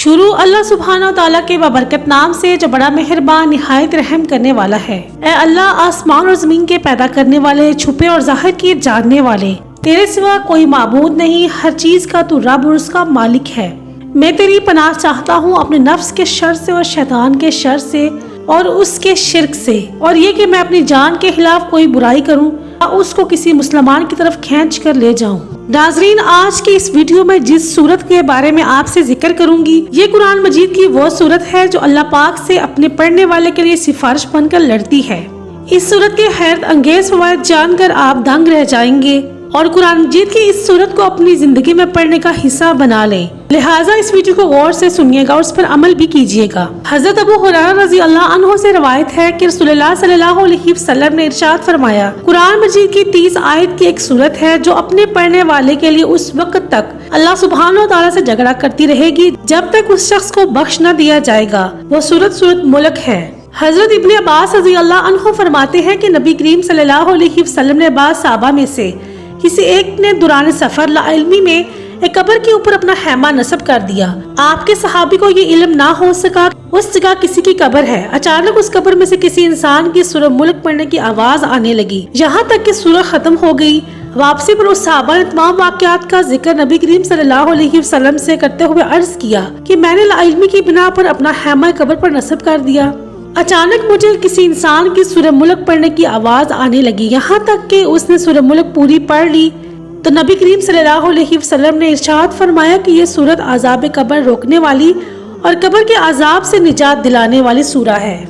شروع اللہ سبحانہ و تعالیٰ کے بابرکت نام سے جو بڑا مہربان نہایت رحم کرنے والا ہے۔ اے اللہ، آسمان اور زمین کے پیدا کرنے والے، چھپے اور ظاہر کے جاننے والے، تیرے سوا کوئی معبود نہیں، ہر چیز کا تو رب اور اس کا مالک ہے۔ میں تیری پناہ چاہتا ہوں اپنے نفس کے شر سے اور شیطان کے شر سے اور اس کے شرک سے، اور یہ کہ میں اپنی جان کے خلاف کوئی برائی کروں یا اس کو کسی مسلمان کی طرف کھینچ کر لے جاؤں۔ ناظرین، آج کی اس ویڈیو میں جس سورت کے بارے میں آپ سے ذکر کروں گی، یہ قرآن مجید کی وہ سورت ہے جو اللہ پاک سے اپنے پڑھنے والے کے لیے سفارش بن کر لڑتی ہے۔ اس سورت کے حیرت انگیز فوائد جان کر آپ دنگ رہ جائیں گے اور قرآن مجید کی اس سورت کو اپنی زندگی میں پڑھنے کا حصہ بنا لیں۔ لہٰذا اس ویڈیو کو غور سے سنیے گا اور اس پر عمل بھی کیجیے گا۔ حضرت ابو ہریرہ رضی اللہ عنہ سے روایت ہے کہ رسول اللہ صلی اللہ علیہ وسلم نے ارشاد فرمایا، قرآن مجید کی 30 آیت کی ایک سورت ہے جو اپنے پڑھنے والے کے لیے اس وقت تک اللہ سبحانہ و تعالیٰ سے جھگڑا کرتی رہے گی جب تک اس شخص کو بخش نہ دیا جائے گا۔ وہ سورت ملک ہے۔ حضرت ابن عباس رضی اللہ عنہ فرماتے ہیں کہ نبی کریم صلی اللہ علیہ وسلم نے بعض صحابہ میں سے کسی ایک نے دوران سفر لا علمی میں ایک قبر کے اوپر اپنا خیمہ نصب کر دیا۔ آپ کے صحابی کو یہ علم نہ ہو سکا اس جگہ کسی کی قبر ہے۔ اچانک اس قبر میں سے کسی انسان کی سورہ ملک پڑھنے کی آواز آنے لگی، یہاں تک کہ سورہ ختم ہو گئی۔ واپسی پر اس صحابہ نے تمام واقعات کا ذکر نبی کریم صلی اللہ علیہ وسلم سے کرتے ہوئے عرض کیا کہ میں نے لا علمی کی بنا پر اپنا خیمہ قبر پر نصب کر دیا۔ اچانک مجھے کسی انسان کی سورہ ملک پڑھنے کی آواز آنے لگی، یہاں تک کہ اس نے سورہ ملک پوری پڑھ لی تو نبی کریم صلی اللہ علیہ وسلم نے ارشاد فرمایا کہ یہ سورت عذاب قبر روکنے والی اور قبر کے عذاب سے نجات دلانے والی سورہ ہے۔